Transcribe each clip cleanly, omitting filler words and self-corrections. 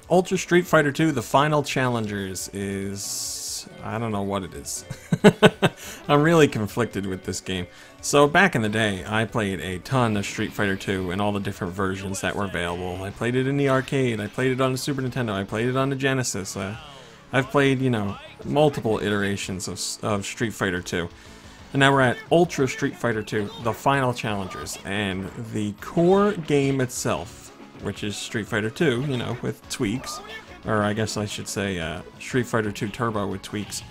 Ultra Street Fighter 2, the final challengers is... I don't know what it is. I'm really conflicted with this game. So back in the day, I played a ton of Street Fighter 2 and all the different versions that were available. I played it in the arcade, I played it on the Super Nintendo, I played it on the Genesis. I've played, you know, multiple iterations of Street Fighter 2. And now we're at Ultra Street Fighter 2, the final challengers. And the core game itself, which is Street Fighter 2, you know, with tweaks, or I guess I should say Street Fighter 2 Turbo with tweaks,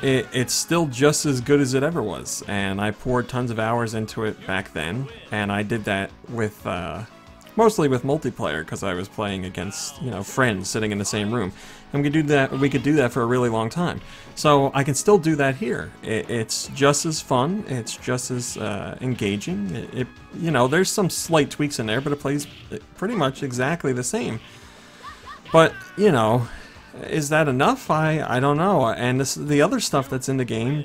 it's still just as good as it ever was. And I poured tons of hours into it back then, and I did that with mostly with multiplayer because I was playing against, you know, friends sitting in the same room, and we could do that for a really long time. So I can still do that here. It's just as fun. It's just as engaging. You know, there's some slight tweaks in there, but it plays pretty much exactly the same. But you know, is that enough? I don't know. And the other stuff that's in the game,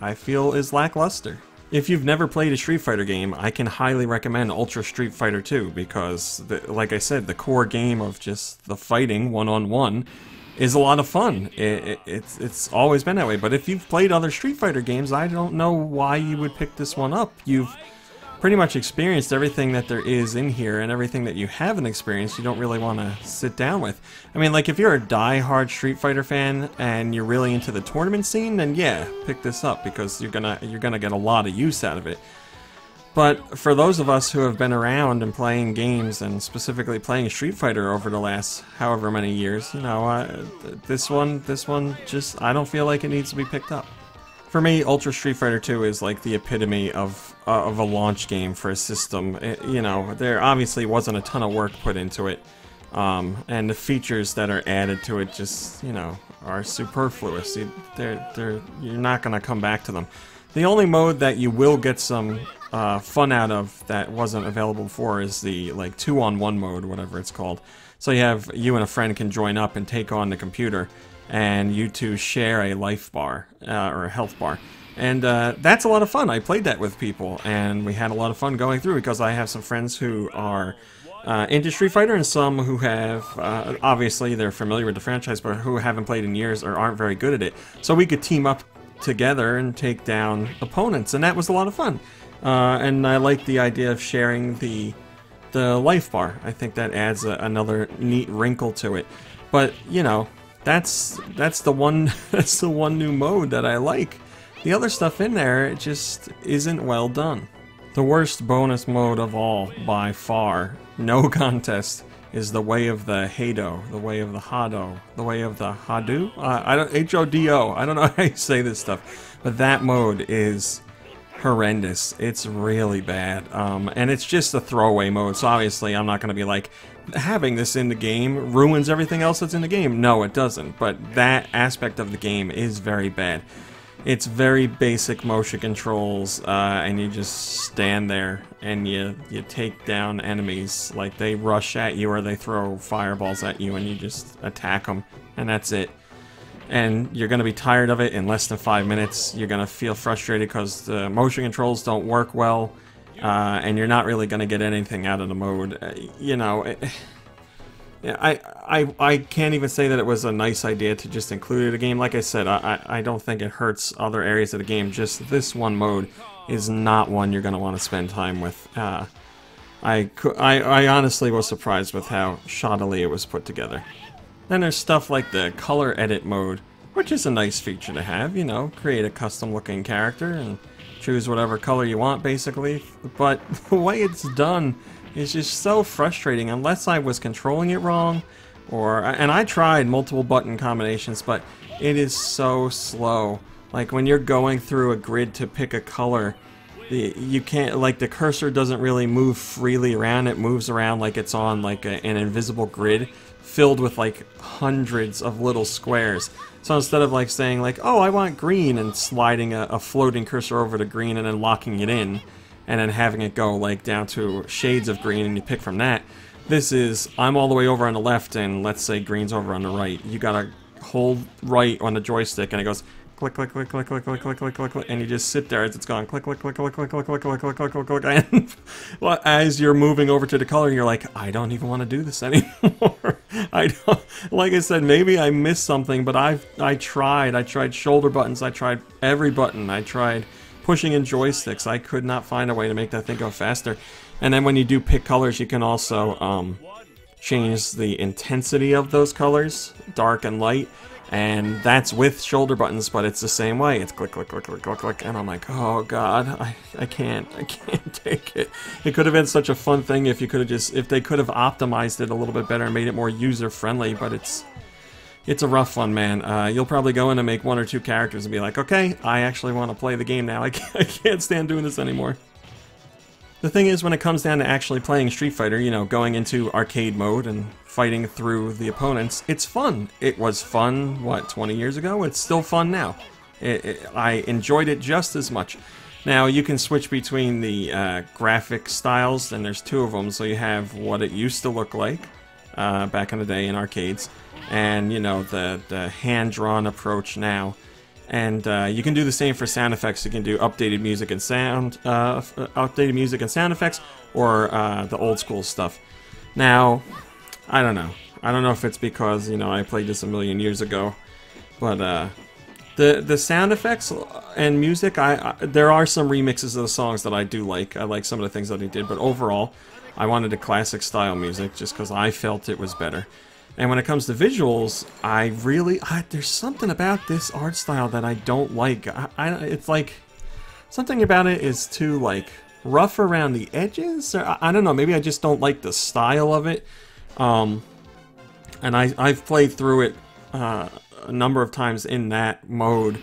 I feel is lackluster. If you've never played a Street Fighter game, I can highly recommend Ultra Street Fighter 2 because, like I said, the core game of just the fighting one-on-one is a lot of fun. It's always been that way. But if you've played other Street Fighter games, I don't know why you would pick this one up. You've pretty much experienced everything that there is in here, and everything that you haven't experienced you don't really want to sit down with. I mean, like, if you're a die-hard Street Fighter fan and you're really into the tournament scene, then yeah, pick this up because you're gonna get a lot of use out of it. But for those of us who have been around and playing games, and specifically playing Street Fighter over the last however many years, you know, this one just, I don't feel like it needs to be picked up. For me, Ultra Street Fighter 2 is like the epitome of a launch game for a system. You know, there obviously wasn't a ton of work put into it, and the features that are added to it just, you know, are superfluous. You're not going to come back to them. The only mode that you will get some fun out of that wasn't available before is the like 2-on-1 mode, whatever it's called. So you and a friend can join up and take on the computer, and you two share a life bar, or a health bar. And that's a lot of fun. I played that with people, and we had a lot of fun going through because I have some friends who are into Street Fighter, and some who have, obviously they're familiar with the franchise, but who haven't played in years or aren't very good at it. So we could team up together and take down opponents, and that was a lot of fun. And I like the idea of sharing the life bar. I think that adds another neat wrinkle to it. But, you know, that's the one that's the one new mode that I like. The other stuff in there, it just isn't well done. The worst bonus mode of all, by far, no contest, is the way of the Hado, the way of the Hado, the way of the Hado? H-O-D-O. I don't know how you say this stuff, but that mode is horrendous. It's really bad, and it's just a throwaway mode, so obviously I'm not going to be like, having this in the game ruins everything else that's in the game. No, it doesn't, but that aspect of the game is very bad. It's very basic motion controls, and you just stand there and you take down enemies. Like, they rush at you or they throw fireballs at you and you just attack them, and that's it. And you're going to be tired of it in less than 5 minutes. You're going to feel frustrated because the motion controls don't work well, and you're not really going to get anything out of the mode. You know, I can't even say that it was a nice idea to just include it in a game. Like I said, I don't think it hurts other areas of the game. Just this one mode is not one you're going to want to spend time with. I honestly was surprised with how shoddily it was put together. Then there's stuff like the color edit mode, which is a nice feature to have, you know, create a custom looking character and choose whatever color you want basically, but the way it's done is just so frustrating unless I was controlling it wrong, and I tried multiple button combinations, but it is so slow. Like, when you're going through a grid to pick a color, you can't, like, the cursor doesn't really move freely around. It moves around like it's on like an invisible grid filled with like hundreds of little squares. So instead of like saying like, oh, I want green, and sliding a floating cursor over to green and then locking it in and then having it go like down to shades of green and you pick from that, this is, I'm all the way over on the left and let's say green's over on the right. You gotta hold right on the joystick and it goes click, click, click, click, click, click, click, click, click, click, and you just sit there as it's going click, click, click, click, click, click, click, click, click, click, click, click, and well, as you're moving over to the color, you're like, I don't even want to do this anymore. I don't, like I said, maybe I missed something, but I tried shoulder buttons, I tried every button, I tried pushing in joysticks. I could not find a way to make that thing go faster. And then when you do pick colors, you can also change the intensity of those colors, dark and light, and that's with shoulder buttons, but it's the same way. It's click, click, click, click, click, click, and I'm like, oh god, I can't take it. It could have been such a fun thing if you could have if they could have optimized it a little bit better and made it more user-friendly, but it's a rough one, man. You'll probably go in and make 1 or 2 characters and be like, okay, I actually want to play the game now. I can't stand doing this anymore. The thing is, when it comes down to actually playing Street Fighter, you know, going into arcade mode and fighting through the opponents, it's fun. It was fun, what, 20 years ago? It's still fun now. I enjoyed it just as much. Now, you can switch between the graphic styles, and there's 2 of them, so you have what it used to look like back in the day in arcades, and, you know, the hand-drawn approach now. And you can do the same for sound effects. You can do updated music and sound effects, or the old school stuff. Now, I don't know. I don't know if it's because, you know, I played this a million years ago, but the sound effects and music, there are some remixes of the songs that I do like. I like some of the things that he did, but overall, I wanted a classic style music just because I felt it was better. And when it comes to visuals, there's something about this art style that I don't like. It's like, something about it is too, like, rough around the edges? Or, I don't know, maybe I just don't like the style of it. And I've played through it a number of times in that mode,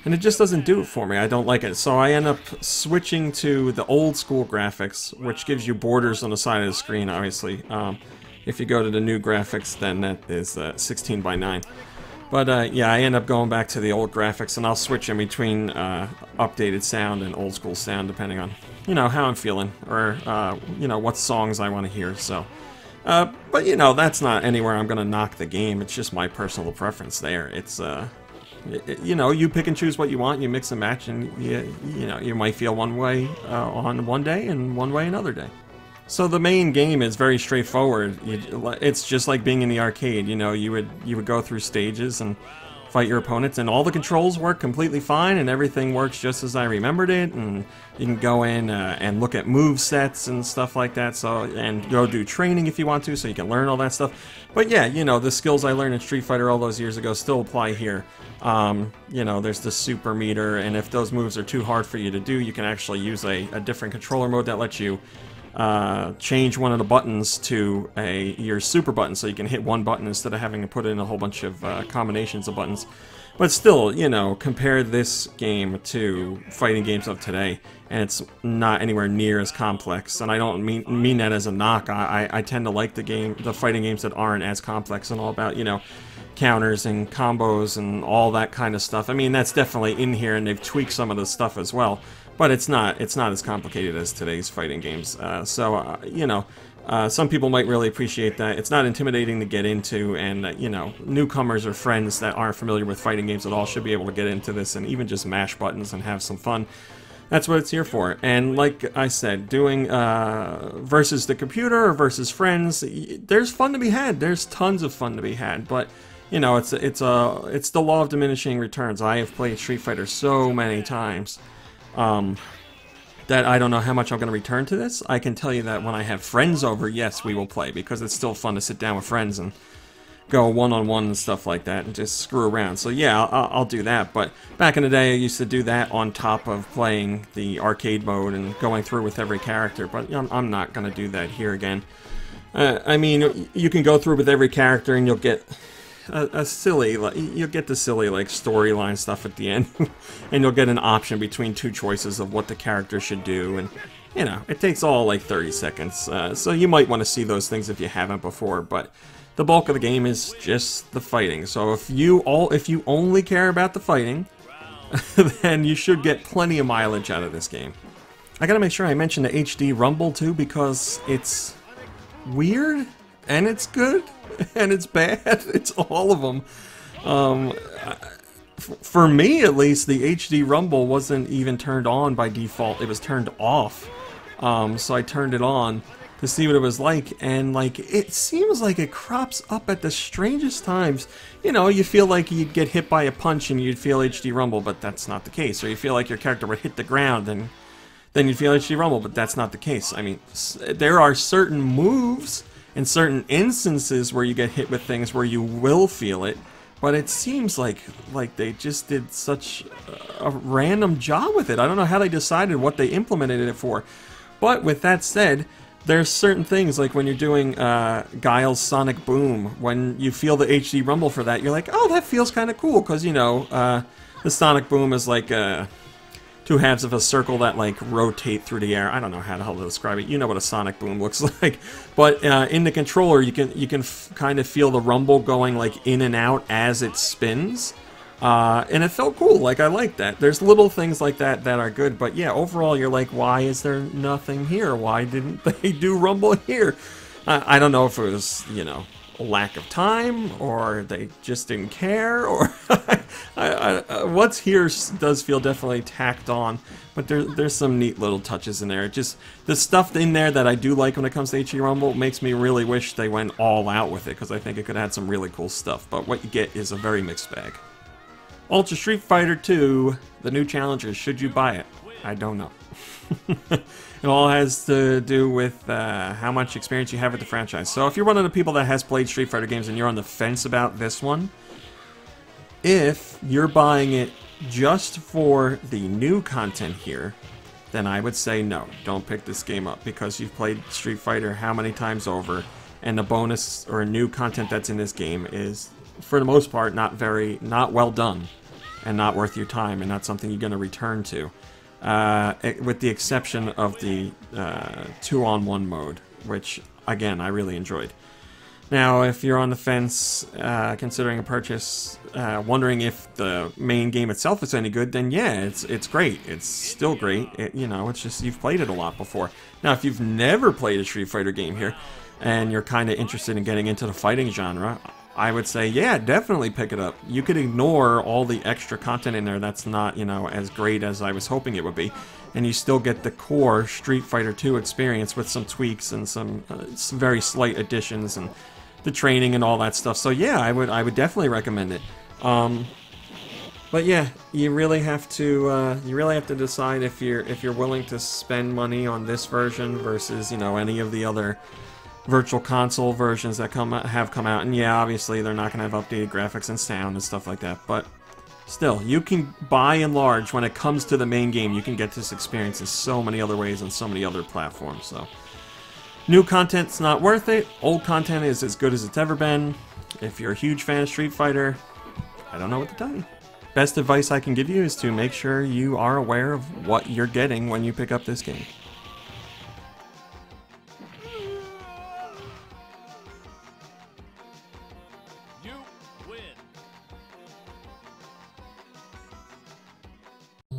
and it just doesn't do it for me. I don't like it. So I end up switching to the old school graphics, which gives you borders on the side of the screen, obviously. If you go to the new graphics, then that is 16 by 9. But yeah, I end up going back to the old graphics, and I'll switch in between updated sound and old school sound, depending on, you know, how I'm feeling, or, you know, what songs I want to hear, so. But, you know, that's not anywhere I'm going to knock the game. It's just my personal preference there. It's, you know, you pick and choose what you want, you mix and match, and, you know, you might feel one way on one day and one way another day. So the main game is very straightforward. It's just like being in the arcade. You know, you would go through stages and fight your opponents, and all the controls work completely fine, and everything works just as I remembered it. And you can go in and look at move sets and stuff like that. So, and go do training if you want to, so you can learn all that stuff. But yeah, you know, the skills I learned in Street Fighter all those years ago still apply here. You know, there's the super meter, and if those moves are too hard for you to do, you can actually use a different controller mode that lets you change one of the buttons to your super button, so you can hit one button instead of having to put in a whole bunch of combinations of buttons. But still, you know, compare this game to fighting games of today, and it's not anywhere near as complex. And I don't mean that as a knock. I tend to like the fighting games that aren't as complex and all about, you know, counters and combos and all that kind of stuff. I mean, that's definitely in here, and they've tweaked some of the stuff as well. But it's not as complicated as today's fighting games. You know, some people might really appreciate that. It's not intimidating to get into, and you know, newcomers or friends that aren't familiar with fighting games at all should be able to get into this and even just mash buttons and have some fun. That's what it's here for. And like I said, doing versus the computer or versus friends, there's fun to be had. There's tons of fun to be had. But you know, it's the law of diminishing returns. I have played Street Fighter so many times that I don't know how much I'm going to return to this. I can tell you that when I have friends over, yes, we will play, because it's still fun to sit down with friends and go one-on-one and stuff like that and just screw around. So yeah, I'll do that, but back in the day I used to do that on top of playing the arcade mode and going through with every character, but I'm not going to do that here again. I mean, you can go through with every character and you'll get you'll get the silly like storyline stuff at the end, and you'll get an option between 2 choices of what the character should do, and you know, it takes all like 30 seconds, so you might want to see those things if you haven't before, but the bulk of the game is just the fighting. So if you only care about the fighting, then you should get plenty of mileage out of this game. I gotta make sure I mention the HD Rumble too, because it's weird, and it's good, and it's bad. It's all of them. For me, at least, the HD Rumble wasn't even turned on by default. It was turned off. So I turned it on, to see what it was like, and like it seems like it crops up at the strangest times. You know, you feel like you'd get hit by a punch and you'd feel HD rumble, but that's not the case. Or you feel like your character would hit the ground and then you'd feel HD rumble, but that's not the case. I mean, there are certain moves and certain instances where you get hit with things where you will feel it, but it seems like they just did such a random job with it. I don't know how they decided what they implemented it for. But with that said, there's certain things, like when you're doing Guile's Sonic Boom, when you feel the HD rumble for that, you're like, oh, that feels kind of cool, because, you know, the Sonic Boom is like two halves of a circle that, like, rotate through the air. I don't know how the hell to describe it. You know what a Sonic Boom looks like. But in the controller, you can kind of feel the rumble going, like, in and out as it spins. And it felt cool. Like, I like that. There's little things like that that are good, but yeah, overall you're like, why is there nothing here? Why didn't they do rumble here? I don't know if it was, you know, a lack of time, or they just didn't care, or what's here does feel definitely tacked on, but there's some neat little touches in there. It just, the stuff in there that I do like when it comes to HD Rumble makes me really wish they went all out with it, because I think it could have had some really cool stuff, but what you get is a very mixed bag. Ultra Street Fighter 2, the new challengers, should you buy it? I don't know. It all has to do with how much experience you have with the franchise. So if you're one of the people that has played Street Fighter games and you're on the fence about this one, if you're buying it just for the new content here, then I would say no, don't pick this game up, because you've played Street Fighter how many times over, and the bonus or new content that's in this game is, for the most part, not well done, and not worth your time, and not something you're going to return to. With the exception of the 2-on-1 mode, which, again, I really enjoyed. Now, if you're on the fence, considering a purchase, wondering if the main game itself is any good, then yeah, it's great. It's still great. You know, it's just you've played it a lot before. Now, if you've never played a Street Fighter game here, and you're kind of interested in getting into the fighting genre, I would say, yeah, definitely pick it up. You could ignore all the extra content in there that's not, you know, as great as I was hoping it would be, and you still get the core Street Fighter 2 experience with some tweaks and some very slight additions and the training and all that stuff. So yeah, I would definitely recommend it. But yeah, you really have to decide if you're willing to spend money on this version versus, you know, any of the other Virtual Console versions that have come out. And yeah, obviously they're not going to have updated graphics and sound and stuff like that, but still, you can, by and large, when it comes to the main game, you can get this experience in so many other ways on so many other platforms. So new content's not worth it. Old content is as good as it's ever been. If you're a huge fan of Street Fighter, I don't know what to tell you. Best advice I can give you is to make sure you are aware of what you're getting when you pick up this game.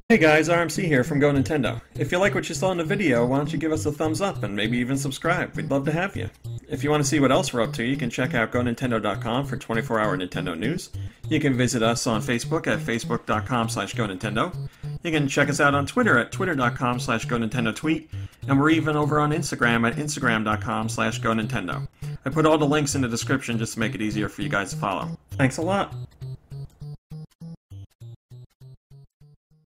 Hey guys, RMC here from Go Nintendo. If you like what you saw in the video, why don't you give us a thumbs up and maybe even subscribe? We'd love to have you. If you want to see what else we're up to, you can check out GoNintendo.com for 24-hour Nintendo news. You can visit us on Facebook at Facebook.com/GoNintendo. You can check us out on Twitter at Twitter.com/GoNintendoTweet. And we're even over on Instagram at Instagram.com/GoNintendo. I put all the links in the description just to make it easier for you guys to follow. Thanks a lot!